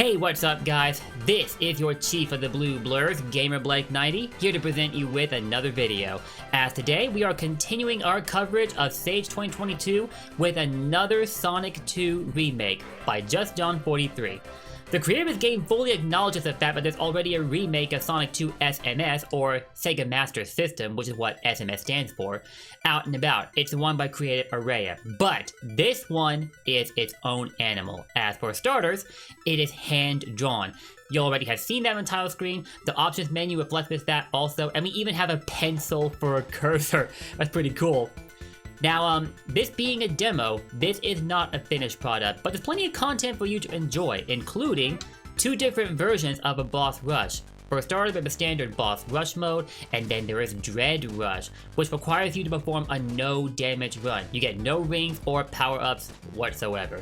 Hey, what's up guys? This is your Chief of the Blue Blurs, Gamer Blake 90, here to present you with another video. As today, we are continuing our coverage of Sage 2022 with another Sonic 2 remake by Just John 43. The creator of this game fully acknowledges the fact that there's already a remake of Sonic 2 SMS, or Sega Master System, which is what SMS stands for, out and about. It's the one by creator Araya. But this one is its own animal. As for starters, it is hand-drawn. You already have seen that on the title screen. The options menu reflects that also, and we even have a pencil for a cursor. That's pretty cool. Now, this being a demo, this is not a finished product, but there's plenty of content for you to enjoy, including 2 different versions of a boss rush. For starters, there's the standard boss rush mode, and then there is Dread Rush, which requires you to perform a no damage run. You get no rings or power-ups whatsoever.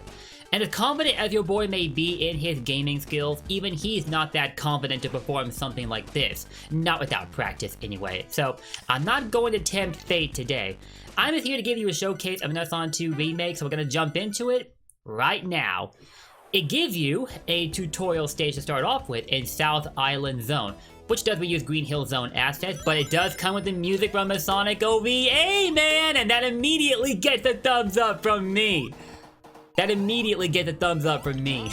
And as confident as your boy may be in his gaming skills, even he's not that confident to perform something like this. Not without practice anyway. So, I'm not going to tempt fate today. I'm just here to give you a showcase of another Sonic 2 remake, so we're going to jump into it right now. It gives you a tutorial stage to start off with in South Island Zone, which does reuse Green Hill Zone assets, but it does come with the music from a Sonic OVA, man! And that immediately gets a thumbs up from me. That immediately gets a thumbs up from me.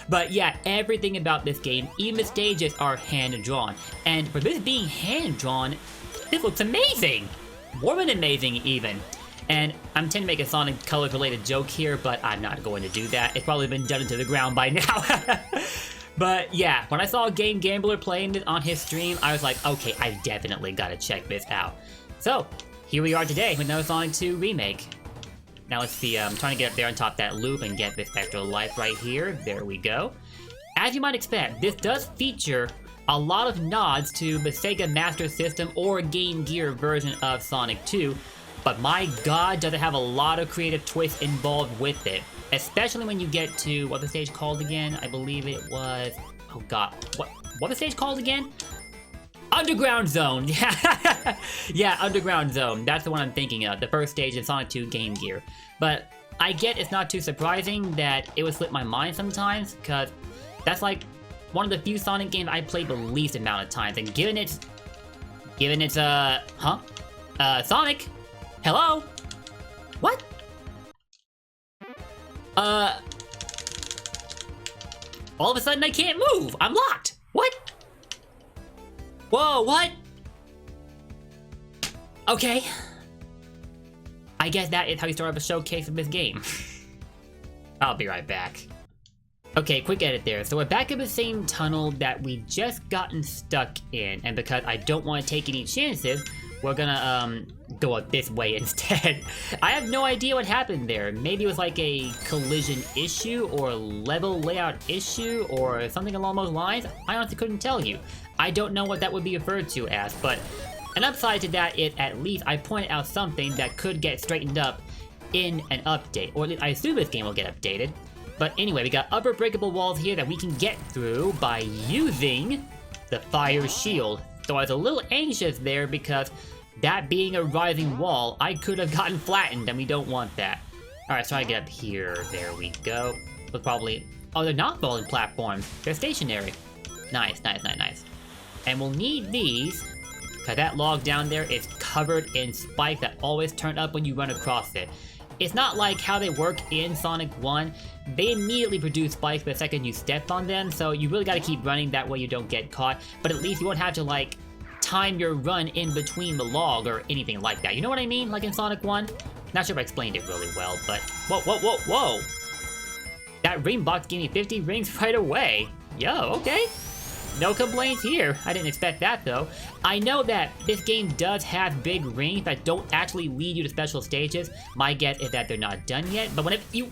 But yeah, everything about this game, even the stages, are hand-drawn. And for this being hand-drawn, this looks amazing! More than amazing, even. And I'm intending to make a Sonic Colors related joke here, but I'm not going to do that. It's probably been done into the ground by now. But yeah, when I saw Game Gambler playing it on his stream, I was like, okay, I definitely gotta check this out. So, here we are today with another Sonic 2 remake. Now let's see, I'm trying to get up there on top of that loop and get this extra life right here. There we go. As you might expect, this does feature a lot of nods to the Sega Master System or Game Gear version of Sonic 2, but my god does it have a lot of creative twists involved with it. Especially when you get to, what the stage called again? I believe it was, oh god, what the stage called again? Underground Zone! Yeah, Underground Zone, that's the one I'm thinking of, the first stage in Sonic 2 Game Gear. But I get it's not too surprising that it would slip my mind sometimes, because that's like one of the few Sonic games I played the least amount of times, and given its, Sonic? Hello? What? All of a sudden I can't move! I'm locked! What? Whoa, what? Okay. I guess that is how you start up a showcase of this game. I'll be right back. Okay, quick edit there. So we're back in the same tunnel that we just gotten stuck in, and because I don't want to take any chances, we're gonna go up this way instead. I have no idea what happened there. Maybe it was like a collision issue or level layout issue or something along those lines. I honestly couldn't tell you. I don't know what that would be referred to as, but an upside to that is at least I pointed out something that could get straightened up in an update, or at least I assume this game will get updated. But anyway, we got upper breakable walls here that we can get through by using the fire shield. So I was a little anxious there because that being a rising wall, I could have gotten flattened and we don't want that. Alright, let's try to get up here. There we go. But probably, oh, they're not falling platforms. They're stationary. Nice, nice, nice, nice. And we'll need these, because that log down there is covered in spikes that always turn up when you run across it. It's not like how they work in Sonic 1. They immediately produce spikes the second you step on them, so you really gotta keep running, that way you don't get caught. But at least you won't have to, like, time your run in between the log or anything like that. You know what I mean? Like in Sonic 1? Not sure if I explained it really well, but... Whoa, whoa, whoa, whoa! That ring box gave me 50 rings right away. Yo, okay. No complaints here. I didn't expect that, though. I know that this game does have big rings that don't actually lead you to special stages. My guess is that they're not done yet, but whenever you,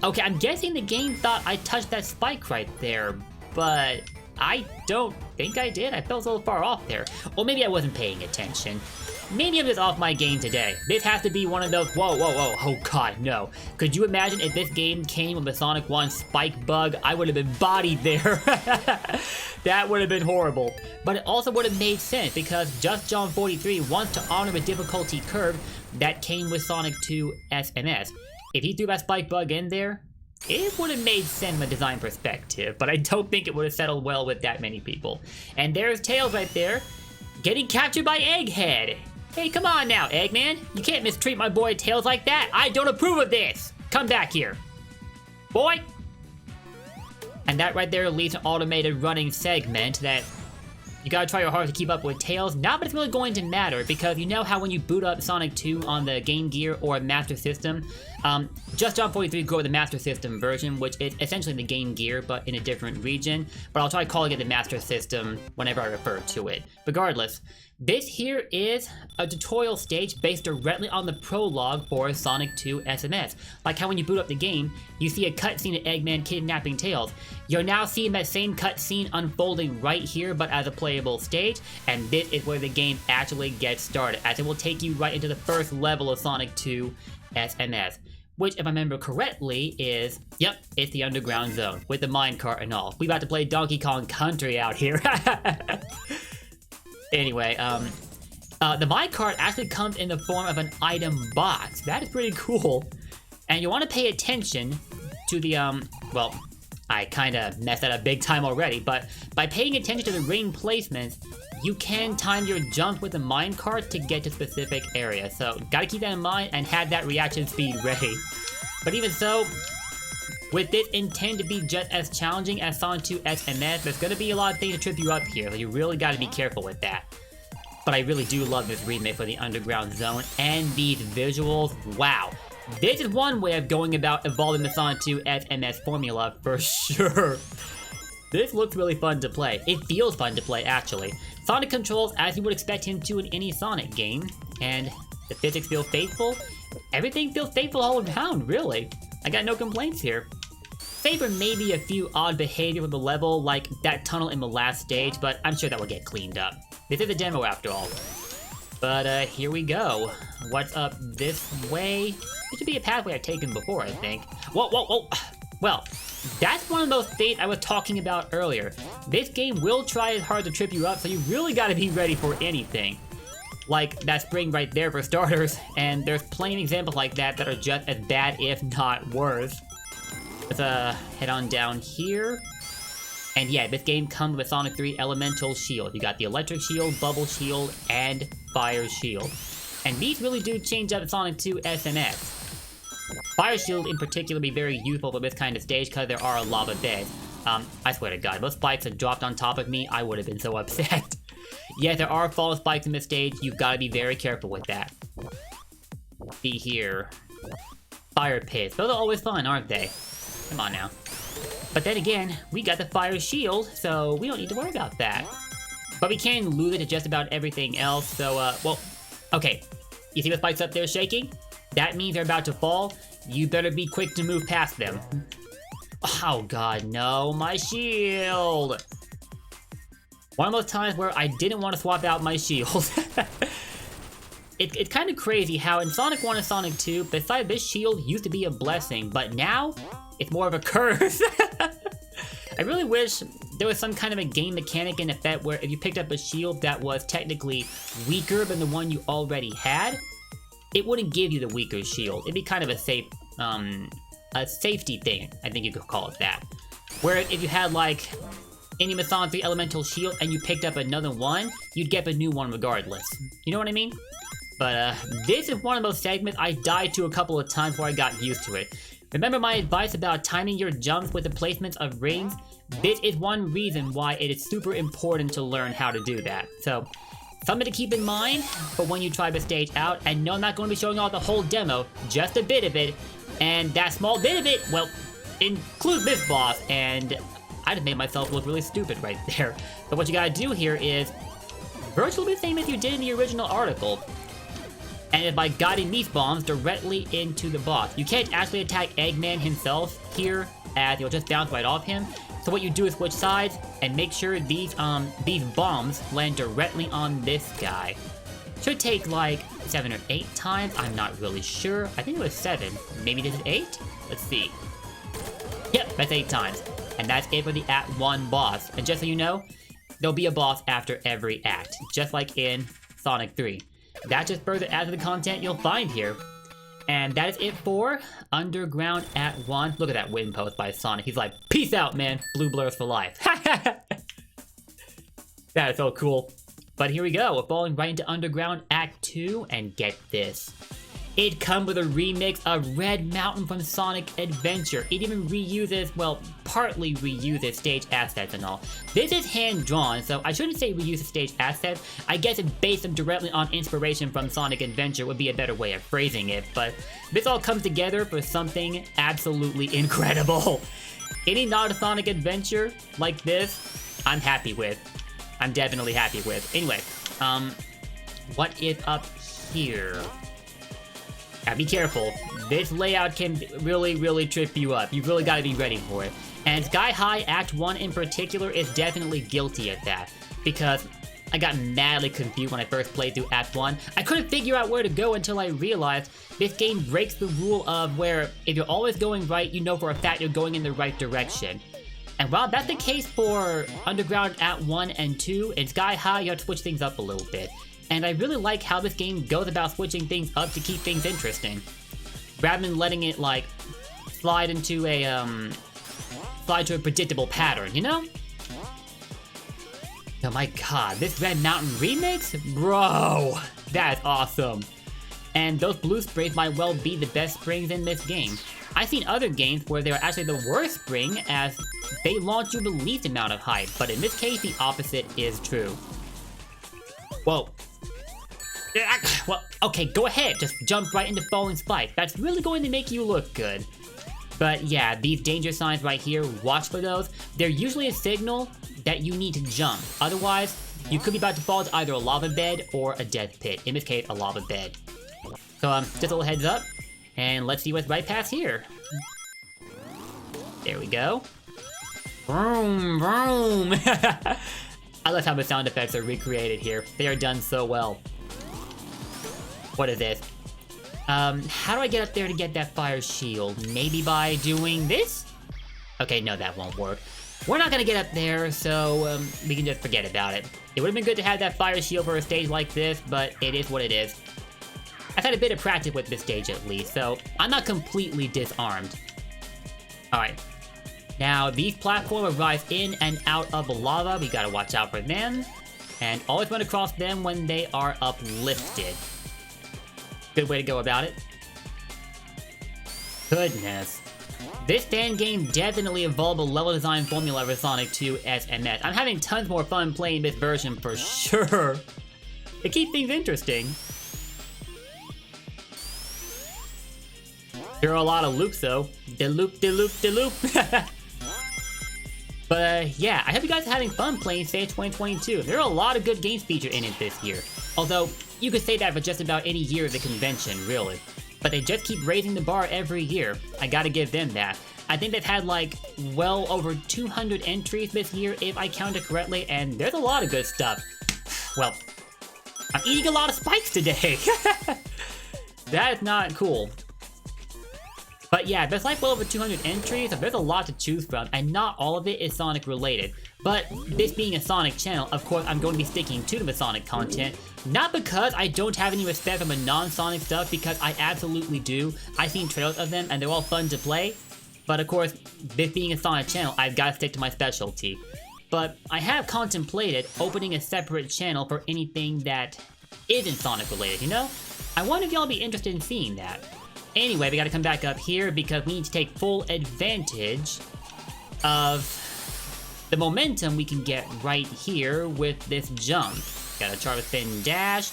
okay, I'm guessing the game thought I touched that spike right there, but I don't think I did. I felt a little far off there. Or maybe I wasn't paying attention. Maybe I'm just off my game today. This has to be one of those, whoa, whoa, whoa, oh god, no. Could you imagine if this game came with a Sonic 1 spike bug? I would have been bodied there. That would have been horrible. But it also would have made sense because Just John 43 wants to honor the difficulty curve that came with Sonic 2 SMS. If he threw that spike bug in there, it would have made sense from a design perspective, but I don't think it would have settled well with that many people. And there's Tails right there, getting captured by Egghead. Hey, come on now, Eggman. You can't mistreat my boy Tails like that. I don't approve of this. Come back here. Boy. And that right there leaves an automated running segment that you gotta try your hardest to keep up with Tails. Not that it's really going to matter, because you know how when you boot up Sonic 2 on the Game Gear or Master System, Just Jump 43 go with the Master System version, which is essentially the Game Gear, but in a different region. But I'll try calling it the Master System whenever I refer to it. Regardless, this here is a tutorial stage based directly on the prologue for Sonic 2 SMS. Like how when you boot up the game, you see a cutscene of Eggman kidnapping Tails. You're now seeing that same cutscene unfolding right here, but as a playable stage, and this is where the game actually gets started, as it will take you right into the first level of Sonic 2 SMS. Which, if I remember correctly, is, yep, it's the underground zone, with the minecart and all. We about to play Donkey Kong Country out here. Anyway, the minecart actually comes in the form of an item box. That is pretty cool. And you want to pay attention to the, well, I kind of messed that up big time already, but by paying attention to the ring placements, you can time your jump with the minecart to get to specific areas. So, gotta keep that in mind and have that reaction speed ready. But even so, with this intended to be just as challenging as Sonic 2 SMS, there's gonna be a lot of things to trip you up here, so you really gotta be careful with that. But I really do love this remake for the underground zone and these visuals. Wow. This is one way of going about evolving the Sonic 2 SMS formula for sure. This looks really fun to play. It feels fun to play, actually. Sonic controls as you would expect him to in any Sonic game, and the physics feel faithful. Everything feels faithful all around, really. I got no complaints here. Save for maybe a few odd behavior with the level, like that tunnel in the last stage, but I'm sure that will get cleaned up. This is a demo after all. But here we go. What's up this way? This should be a pathway I've taken before, I think. Whoa, whoa, whoa! Well, that's one of those things I was talking about earlier. This game will try as hard to trip you up, so you really gotta be ready for anything. Like that spring right there for starters, and there's plenty of examples like that that are just as bad, if not worse. Let's head on down here. And yeah, this game comes with Sonic 3 Elemental Shield. You got the Electric Shield, Bubble Shield, and Fire Shield. And these really do change up Sonic 2 SMS. Fire Shield in particular be very useful for this kind of stage because there are lava beds. I swear to God, if those spikes had dropped on top of me, I would have been so upset. Yeah, there are fallen spikes in this stage. You've got to be very careful with that. See here. Fire pits. Those are always fun, aren't they? Come on now. But then again, we got the Fire Shield, so we don't need to worry about that. But we can lose it to just about everything else, so, well, okay. You see the spikes up there shaking? That means they're about to fall. You better be quick to move past them. Oh God, no, my shield! One of those times where I didn't want to swap out my shield. It's kind of crazy how in Sonic 1 and Sonic 2, besides this shield used to be a blessing, but now, it's more of a curse. I really wish there was some kind of a game mechanic in effect where if you picked up a shield that was technically weaker than the one you already had, it wouldn't give you the weaker shield. It'd be kind of a safety thing, I think you could call it that. Where if you had like any Sonic 3 Elemental Shield and you picked up another one, you'd get a new one regardless. You know what I mean? But this is one of those segments I died to a couple of times before I got used to it. Remember my advice about timing your jumps with the placements of rings? This is one reason why it is super important to learn how to do that. So, something to keep in mind for when you try the stage out. And no, I'm not going to be showing off the whole demo, just a bit of it. And that small bit of it, well, includes this boss. And I just made myself look really stupid right there. But what you gotta do here is virtually the same as you did in the original article. And it's by guiding these bombs directly into the boss. You can't actually attack Eggman himself here, as you'll just bounce right off him. So what you do is switch sides and make sure these bombs land directly on this guy. Should take like 7 or 8 times. I'm not really sure. I think it was 7. Maybe this is 8? Let's see. Yep, that's 8 times. And that's it for the Act 1 boss. And just so you know, there'll be a boss after every act, just like in Sonic 3. that just further adds to the content you'll find here. And that is it for Underground at 1. Look at that win post by Sonic. He's like, peace out, man. Blue blurs for life. That is so cool. But here we go. We're falling right into Underground Act 2. And get this. It comes with a remix of Red Mountain from Sonic Adventure. It even reuses, well, partly reuses stage assets and all. This is hand-drawn, so I shouldn't say reuses stage assets. I guess it based them directly on inspiration from Sonic Adventure would be a better way of phrasing it, but this all comes together for something absolutely incredible. Any nod to Sonic Adventure like this, I'm happy with. I'm definitely happy with. Anyway, what is up here? Now be careful, this layout can really trip you up. You've really got to be ready for it. And Sky High Act 1 in particular is definitely guilty of that. Because I got madly confused when I first played through Act 1. I couldn't figure out where to go until I realized this game breaks the rule of where if you're always going right, you know for a fact you're going in the right direction. And while that's the case for Underground Act 1 and 2, in Sky High you have to switch things up a little bit. And I really like how this game goes about switching things up to keep things interesting. Rather than letting it, like, slide to a predictable pattern, you know? Oh my god, this Red Mountain remix? Bro, that is awesome. And those blue springs might well be the best springs in this game. I've seen other games where they're actually the worst spring as they launch you the least amount of hype, but in this case the opposite is true. Whoa. Well, okay, go ahead, just jump right into falling spikes. That's really going to make you look good. But yeah, these danger signs right here, watch for those. They're usually a signal that you need to jump. Otherwise, you could be about to fall to either a lava bed or a death pit. In this case, a lava bed. So just a little heads up, and let's see what's right past here. There we go. Vroom, vroom. I love how the sound effects are recreated here. They are done so well. What is this? How do I get up there to get that fire shield? Maybe by doing this? Okay, no, that won't work. We're not gonna get up there, so we can just forget about it. It would've been good to have that fire shield for a stage like this, but it is what it is. I've had a bit of practice with this stage at least, so I'm not completely disarmed. Alright. Now, these platforms rise in and out of the lava. We gotta watch out for them. And always run across them when they are uplifted. Good way to go about it. Goodness. This fan game definitely evolved a level design formula for Sonic 2 SMS. I'm having tons more fun playing this version for sure. It keeps things interesting. There are a lot of loops though. De-loop, de-loop, de-loop. But yeah, I hope you guys are having fun playing Stage 2022. There are a lot of good games featured in it this year. Although, you could say that for just about any year of the convention, really. But they just keep raising the bar every year. I gotta give them that. I think they've had like, well over 200 entries this year, if I counted correctly, and there's a lot of good stuff. Well, I'm eating a lot of spikes today. That is not cool. But yeah, there's like well over 200 entries, so there's a lot to choose from, and not all of it is Sonic related. But this being a Sonic channel, of course I'm going to be sticking to the Sonic content. Not because I don't have any respect for the non-Sonic stuff, because I absolutely do. I've seen trailers of them and they're all fun to play. But of course, this being a Sonic channel, I've got to stick to my specialty. But I have contemplated opening a separate channel for anything that isn't Sonic related, you know? I wonder if y'all be interested in seeing that. Anyway, we gotta come back up here because we need to take full advantage of the momentum we can get right here with this jump. Gotta charge a spin dash,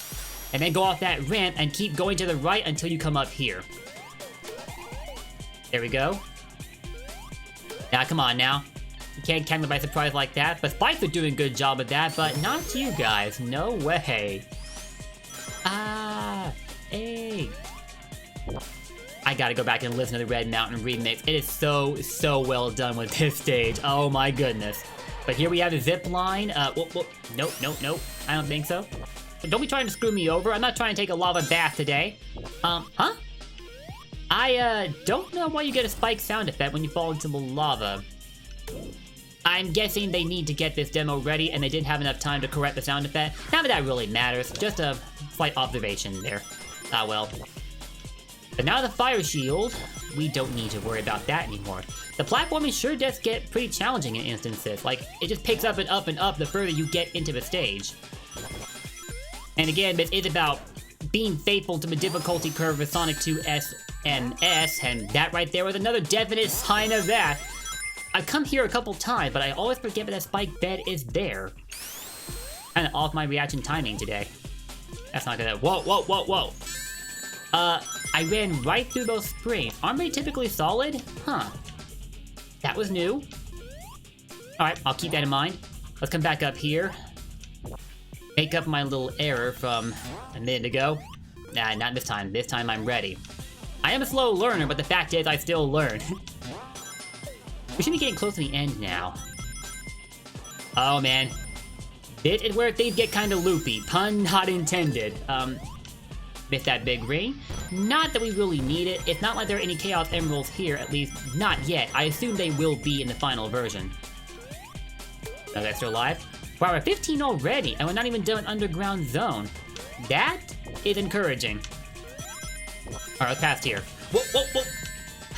and then go off that ramp and keep going to the right until you come up here. There we go. Now, come on now. You can't catch me by surprise like that, but Spikes are doing a good job of that, but not you guys. No way. Ah, hey. I gotta go back and listen to the Red Mountain remix. It is so well done with this stage. Oh my goodness. But here we have the zip line. Nope. I don't think so. Don't be trying to screw me over. I'm not trying to take a lava bath today. Huh? I don't know why you get a spike sound effect when you fall into the lava. I'm guessing they need to get this demo ready and they didn't have enough time to correct the sound effect. Not that that really matters, just a slight observation there. Ah well. But now the fire shield, we don't need to worry about that anymore. The platforming sure does get pretty challenging in instances. Like, it just picks up and up and up the further you get into the stage. And again, this is about being faithful to the difficulty curve of Sonic 2 SMS, and that right there was another definite sign of that. I've come here a couple times, but I always forget that spike bed is there. Kinda off my reaction timing today. That's not gonna- whoa, whoa, whoa, whoa! I ran right through those springs. Aren't they typically solid? Huh. That was new. Alright, I'll keep that in mind. Let's come back up here. Make up my little error from a minute ago. Nah, not this time. This time I'm ready. I am a slow learner, but the fact is I still learn. We should be getting close to the end now. Oh man. This is where things get kinda loopy. Pun not intended. With that big ring. Not that we really need it. It's not like there are any Chaos Emeralds here, at least not yet. I assume they will be in the final version. No, that's still alive. Wow, we're 15 already, and we're not even done with Underground Zone. That is encouraging. Alright, let's pass here. Whoa, whoa, whoa!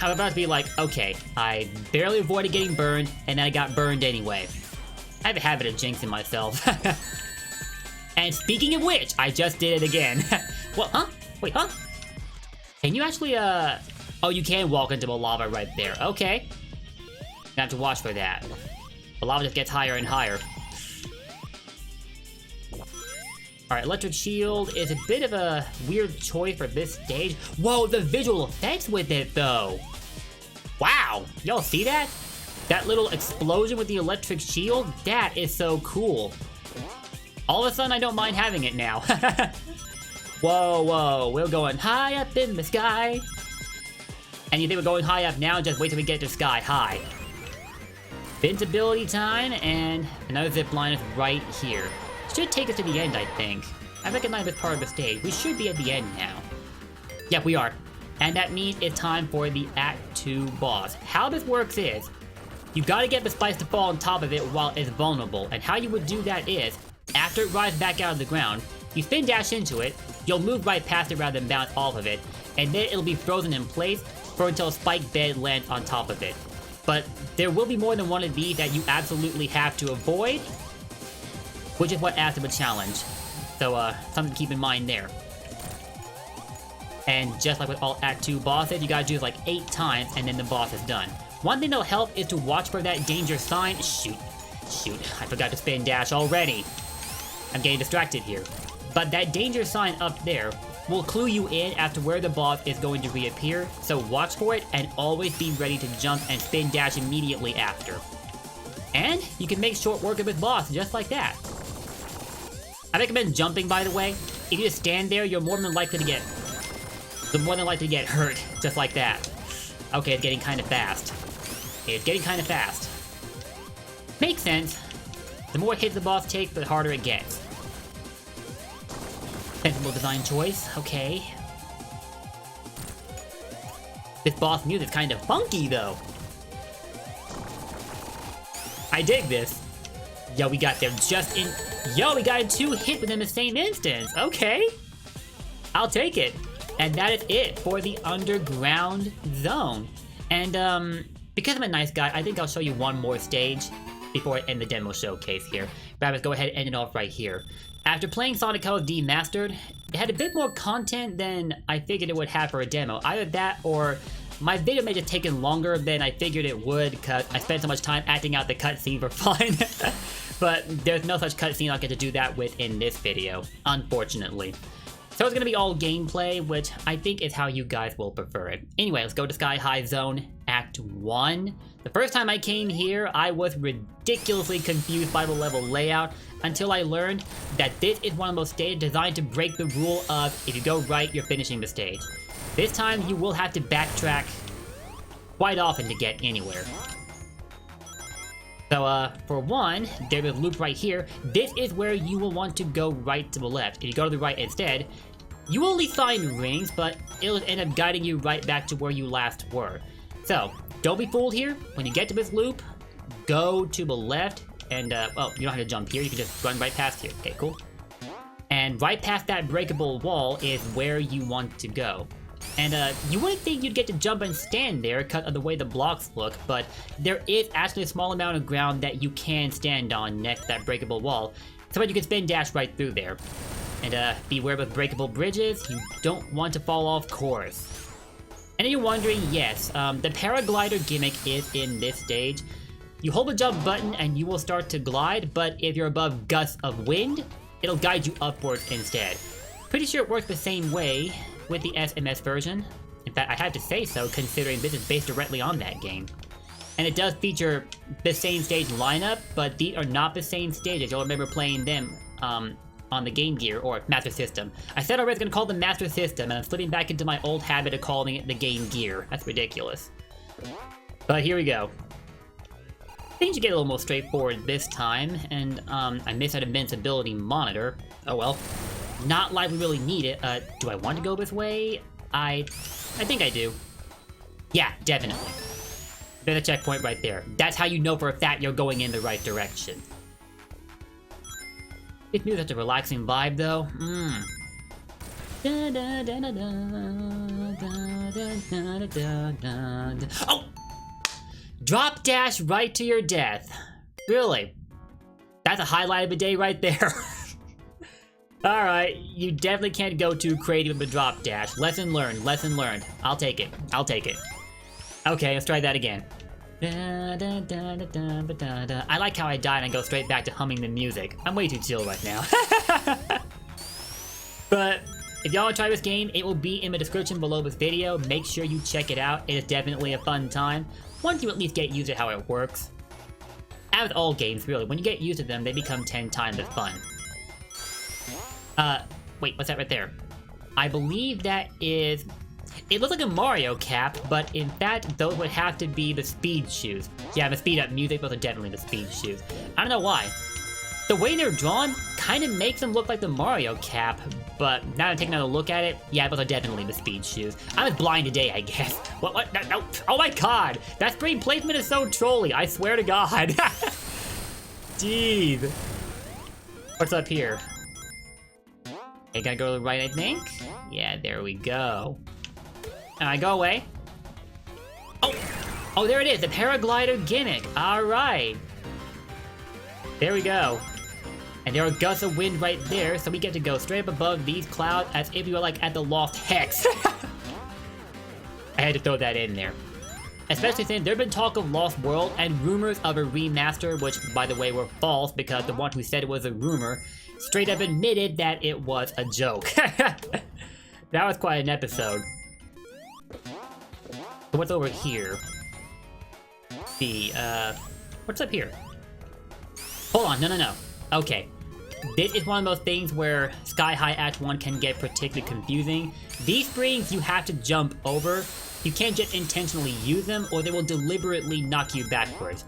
I was about to be like, okay, I barely avoided getting burned, and then I got burned anyway. I have a habit of jinxing myself. And speaking of which, I just did it again. What, huh? Wait, huh? Can you actually, oh, you can walk into the lava right there. Okay. You have to watch for that. The lava just gets higher and higher. Alright, Electric Shield is a bit of a weird choice for this stage. Whoa, the visual effects with it, though. Wow, y'all see that? That little explosion with the Electric Shield? That is so cool. All of a sudden, I don't mind having it now. Whoa, whoa, we're going high up in the sky. And you think we're going high up now? Just wait till we get to sky high. Invincibility time, and another zip line is right here. Should take us to the end, I think. I recognize this part of the stage. We should be at the end now. Yep, we are. And that means it's time for the Act 2 boss. How this works is, you gotta get the spice to fall on top of it while it's vulnerable. And how you would do that is, after it rises back out of the ground, you spin dash into it, you'll move right past it rather than bounce off of it, and then it'll be frozen in place for until a spike bed lands on top of it. But there will be more than one of these that you absolutely have to avoid, which is what adds to the challenge. So, something to keep in mind there. And just like with all Act 2 bosses, you gotta do it like 8 times, and then the boss is done. One thing that'll help is to watch for that danger sign. Shoot, I forgot to spin dash already. I'm getting distracted here. But that danger sign up there will clue you in as to where the boss is going to reappear, so watch for it and always be ready to jump and spin dash immediately after. And you can make short work of this boss just like that. I recommend jumping, by the way. If you just stand there, you're more than likely to get hurt, just like that. Okay, it's getting kind of fast. It's getting kind of fast. Makes sense. The more hits the boss takes, the harder it gets. Sensible design choice, okay. This boss music's kind of funky, though. I dig this. Yo, we got them just in... Yo, we got 2 hits within the same instance. Okay. I'll take it. And that is it for the Underground Zone. And, because I'm a nice guy, I think I'll show you one more stage before I end the demo showcase here. But let's go ahead and end it off right here. After playing Sonic Colors Demastered, it had a bit more content than I figured it would have for a demo. Either that or my video may have taken longer than I figured it would because I spent so much time acting out the cutscene for fun. But there's no such cutscene I'll get to do that with in this video, unfortunately. So it's gonna be all gameplay, which I think is how you guys will prefer it. Anyway, let's go to Sky High Zone, Act 1. The first time I came here, I was ridiculously confused by the level layout until I learned that this is one of those stages designed to break the rule of if you go right, you're finishing the stage. This time, you will have to backtrack quite often to get anywhere. So, for one, there's a loop right here. This is where you will want to go right to the left. If you go to the right instead, you will only find rings, but it'll end up guiding you right back to where you last were. So, don't be fooled here. When you get to this loop, go to the left, and, well, you don't have to jump here, you can just run right past here. Okay, cool. And right past that breakable wall is where you want to go. And, you wouldn't think you'd get to jump and stand there because of the way the blocks look, but there is actually a small amount of ground that you can stand on next to that breakable wall, so that you can spin dash right through there. And, beware with breakable bridges, you don't want to fall off course. And if you're wondering, yes, the paraglider gimmick is in this stage. You hold the jump button and you will start to glide, but if you're above gusts of wind, it'll guide you upwards instead. Pretty sure it works the same way with the SMS version. In fact, I had to say so considering this is based directly on that game. And it does feature the same stage lineup, but these are not the same stages. You'll remember playing them on the Game Gear or Master System. I said I was going to call them Master System, and I'm slipping back into my old habit of calling it the Game Gear. That's ridiculous. But here we go. Things should get a little more straightforward this time, and I missed that invincibility monitor. Oh well. Not like we really need it. Do I want to go this way? I think I do. Yeah, definitely. There's a checkpoint right there. That's how you know for a fact you're going in the right direction. This music has a relaxing vibe though. Oh! Drop dash right to your death. Really? That's a highlight of the day right there. Alright, you definitely can't go too creative with the drop dash. Lesson learned, lesson learned. I'll take it. I'll take it. Okay, let's try that again. I like how I died and go straight back to humming the music. I'm way too chill right now. But if y'all want to try this game, it will be in the description below this video. Make sure you check it out. It is definitely a fun time. Once you at least get used to how it works. As with all games, really, when you get used to them, they become 10 times as fun. Wait, what's that right there? I believe that is... It looks like a Mario cap, but in fact, those would have to be the speed shoes. Yeah, the speed up music, those are definitely the speed shoes. I don't know why. The way they're drawn kind of makes them look like the Mario cap, but now that I'm taking another look at it, yeah, those are definitely the speed shoes. I was blind today, I guess. What? No. Oh my god! That screen placement is so trolly, I swear to god. Jeez. What's up here? Okay, gotta go to the right, I think? Yeah, there we go. Alright, go away. Oh, there it is, the paraglider gimmick. Alright. There we go. And there are gusts of wind right there, so we get to go straight up above these clouds as if we were like at the Lost Hex. I had to throw that in there. Especially since there's been talk of Lost World and rumors of a remaster, which by the way were false because the one who said it was a rumor straight up admitted that it was a joke. That was quite an episode. So what's over here? What's up here? Hold on, no. Okay. This is one of those things where Sky High Act 1 can get particularly confusing. These springs you have to jump over. You can't just intentionally use them or they will deliberately knock you backwards.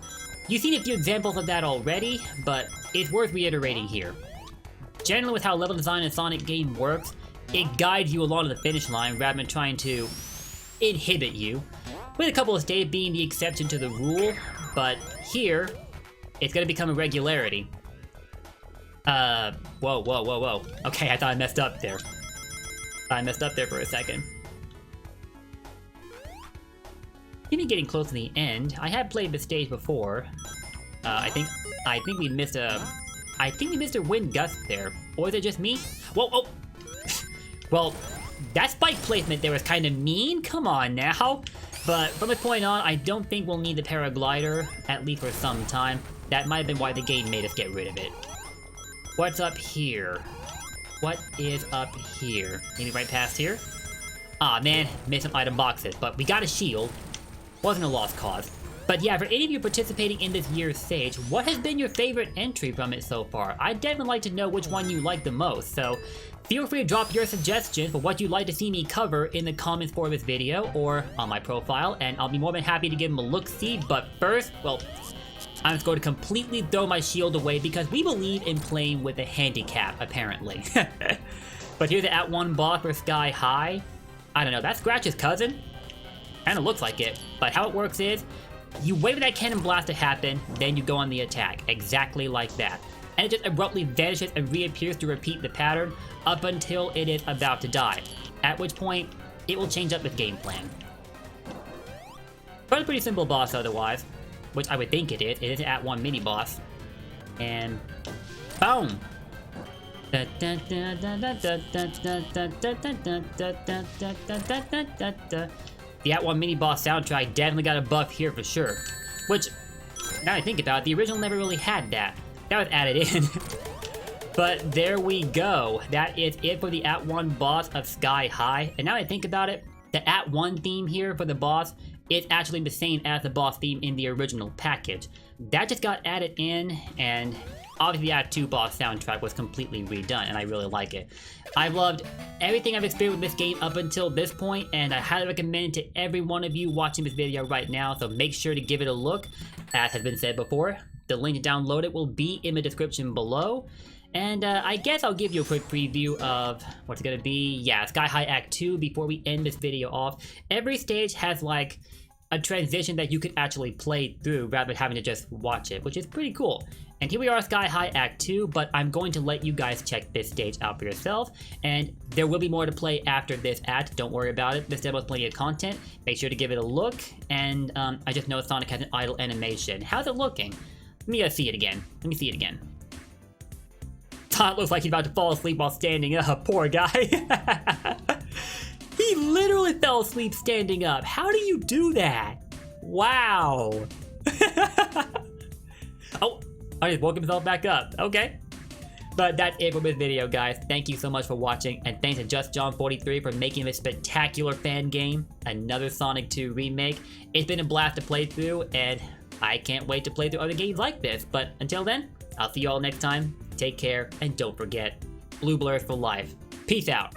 You've seen a few examples of that already, but it's worth reiterating here. Generally with how level design in Sonic game works, it guides you along to the finish line rather than trying to inhibit you, with a couple of stages being the exception to the rule, but here, it's gonna become a regularity. Whoa. Okay, I thought I messed up there. I messed up there for a second. Even getting close to the end, I have played this stage before. I think we missed a wind gust there. Or is it just me? Whoa. Well, that spike placement there was kind of mean, come on now. But from this point on, I don't think we'll need the paraglider, at least for some time. That might have been why the game made us get rid of it. What's up here? What is up here? Maybe right past here? Ah man, missed some item boxes, but we got a shield. Wasn't a lost cause. But yeah, for any of you participating in this year's stage, what has been your favorite entry from it so far? I'd definitely like to know which one you like the most, so feel free to drop your suggestions for what you'd like to see me cover in the comments for this video or on my profile, and I'll be more than happy to give them a look-see, but first, well, I'm just going to completely throw my shield away because we believe in playing with a handicap, apparently. But here's the At 1 boss for Sky High. I don't know, that's Scratch's cousin? Kinda looks like it, but how it works is, You wait for that cannon blast to happen, then you go on the attack, exactly like that. And it just abruptly vanishes and reappears to repeat the pattern up until it is about to die, at which point it will change up its game plan. But a pretty simple boss otherwise, which I would think it is. It is an at-1 mini-boss. And boom! The at-1 mini-boss soundtrack definitely got a buff here for sure. Which, now I think about it, the original never really had that. That was added in. But there we go. That is it for the at-1 boss of Sky High. And now I think about it, the at-1 theme here for the boss is actually the same as the boss theme in the original package. That just got added in, and obviously the at-2 boss soundtrack was completely redone, and I really like it. I've loved everything I've experienced with this game up until this point, and I highly recommend it to every one of you watching this video right now, so make sure to give it a look. As has been said before, the link to download it will be in the description below. And I guess I'll give you a quick preview of what's gonna be. Yeah, Sky High Act 2 before we end this video off. Every stage has like a transition that you could actually play through rather than having to just watch it, which is pretty cool. And here we are, Sky High Act 2, but I'm going to let you guys check this stage out for yourself, and there will be more to play after this act, don't worry about it. This demo has plenty of content, make sure to give it a look, and I just know Sonic has an idle animation. How's it looking? Let me see it again. Let me see it again. Sonic looks like he's about to fall asleep while standing up, poor guy. He literally fell asleep standing up. How do you do that? Wow. Oh, I just woke himself back up. Okay. But that's it for this video, guys. Thank you so much for watching, and thanks to JustJohn43 for making this spectacular fan game, another Sonic 2 remake. It's been a blast to play through, and I can't wait to play through other games like this. But until then, I'll see you all next time. Take care, and don't forget, Blue Blurs for life. Peace out.